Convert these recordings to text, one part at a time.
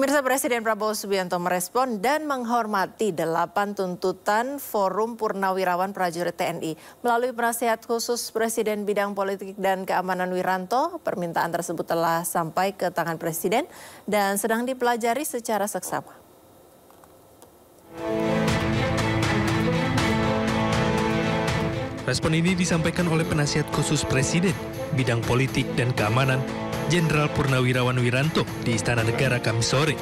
Pemirsa, Presiden Prabowo Subianto merespon dan menghormati 8 tuntutan Forum Purnawirawan Prajurit TNI. Melalui penasihat khusus Presiden Bidang Politik dan Keamanan Wiranto, permintaan tersebut telah sampai ke tangan Presiden dan sedang dipelajari secara seksama. Respon ini disampaikan oleh penasihat khusus Presiden Bidang Politik dan Keamanan Jenderal Purnawirawan Wiranto di Istana Negara Kamis sore.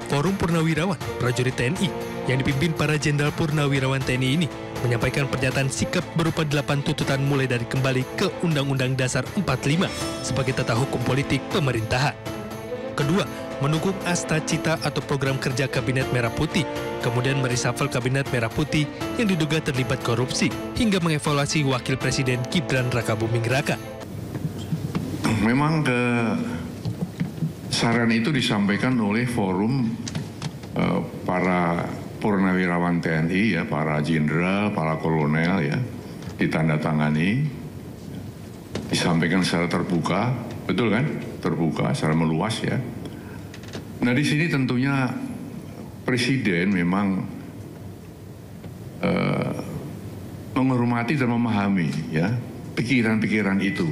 Forum Purnawirawan Prajurit TNI yang dipimpin para Jenderal Purnawirawan TNI ini menyampaikan pernyataan sikap berupa 8 tuntutan mulai dari kembali ke Undang-Undang Dasar 45 sebagai tata hukum politik pemerintahan. Kedua, mendukung Asta Cita atau program kerja Kabinet Merah Putih, kemudian mereshuffle Kabinet Merah Putih yang diduga terlibat korupsi, hingga mengevaluasi Wakil Presiden Gibran Rakabuming Raka. Memang saran itu disampaikan oleh forum para purnawirawan TNI, ya, para jenderal, para kolonel, ya, ditandatangani, disampaikan secara terbuka, betul kan? Terbuka, secara meluas, ya. Nah, di sini tentunya Presiden memang menghormati dan memahami, ya, pikiran-pikiran itu.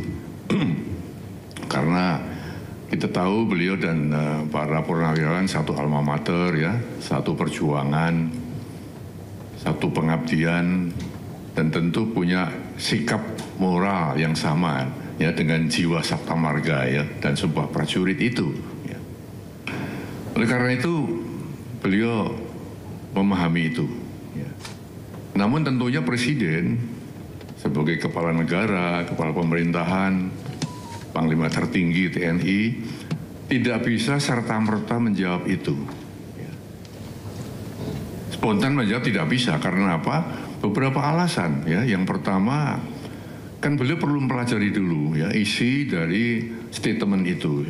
Karena kita tahu beliau dan para purnawirawan satu alma mater, ya, satu perjuangan, satu pengabdian, dan tentu punya sikap moral yang sama, ya, dengan jiwa sabta marga, ya, dan sebuah prajurit itu. Ya. Oleh karena itu beliau memahami itu. Ya. Namun tentunya Presiden sebagai kepala negara, kepala pemerintahan, Panglima tertinggi TNI tidak bisa serta-merta menjawab itu. Spontan menjawab tidak bisa, karena apa? Beberapa alasan, ya. Yang pertama, kan beliau perlu mempelajari dulu, ya, isi dari statement itu,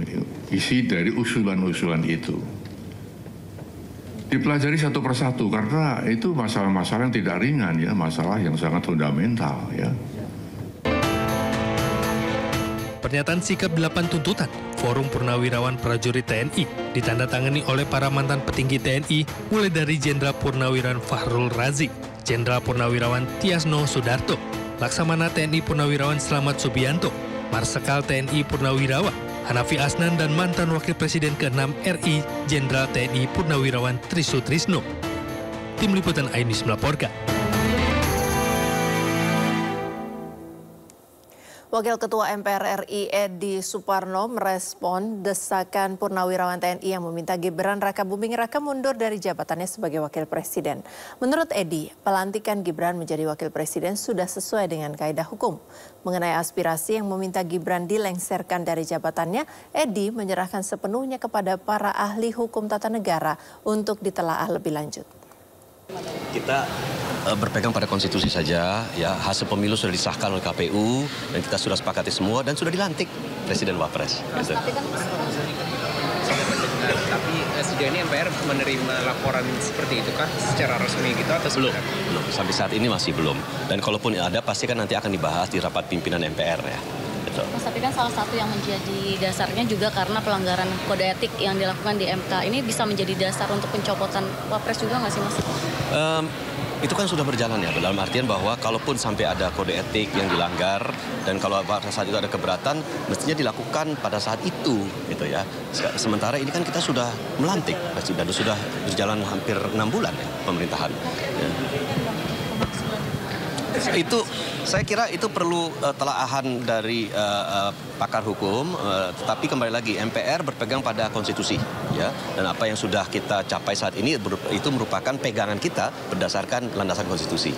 isi dari usulan-usulan itu. Dipelajari satu persatu, karena itu masalah-masalah yang tidak ringan, ya, masalah yang sangat fundamental, ya. Pernyataan sikap 8 tuntutan Forum Purnawirawan Prajurit TNI ditandatangani oleh para mantan petinggi TNI mulai dari Jenderal Purnawirawan Fahrul Razi, Jenderal Purnawirawan Tiasno Sudarto, Laksamana TNI Purnawirawan Slamet Subianto, Marsekal TNI Purnawirawan Hanafi Asnan, dan mantan Wakil Presiden ke-6 RI Jenderal TNI Purnawirawan Trisutrisno. Tim Liputan Ainis melaporkan. Wakil Ketua MPR RI Edi Suparno merespon desakan Purnawirawan TNI yang meminta Gibran Rakabuming Raka mundur dari jabatannya sebagai Wakil Presiden. Menurut Edi, pelantikan Gibran menjadi Wakil Presiden sudah sesuai dengan kaidah hukum. Mengenai aspirasi yang meminta Gibran dilengserkan dari jabatannya, Edi menyerahkan sepenuhnya kepada para ahli hukum tata negara untuk ditelaah lebih lanjut. Kita berpegang pada konstitusi saja, ya. Hasil pemilu sudah disahkan oleh KPU dan kita sudah sepakati semua dan sudah dilantik Presiden Wapres. Gitu. Tapi sejauh ini MPR menerima laporan seperti itu kah secara resmi gitu atau belum? Sampai saat ini masih belum. Dan kalaupun ada pasti kan nanti akan dibahas di rapat pimpinan MPR, ya. Mas, tapi kan salah satu yang menjadi dasarnya juga karena pelanggaran kode etik yang dilakukan di MK ini bisa menjadi dasar untuk pencopotan Wapres juga nggak sih, Mas? Itu kan sudah berjalan, ya, dalam artian bahwa kalaupun sampai ada kode etik yang dilanggar dan kalau pada saat itu ada keberatan, mestinya dilakukan pada saat itu, gitu, ya. Sementara ini kan kita sudah melantik dan sudah berjalan hampir 6 bulan, ya, pemerintahan. Ya. Itu saya kira itu perlu telaahan dari pakar hukum, tetapi kembali lagi MPR berpegang pada konstitusi, ya, dan apa yang sudah kita capai saat ini itu merupakan pegangan kita berdasarkan landasan konstitusi.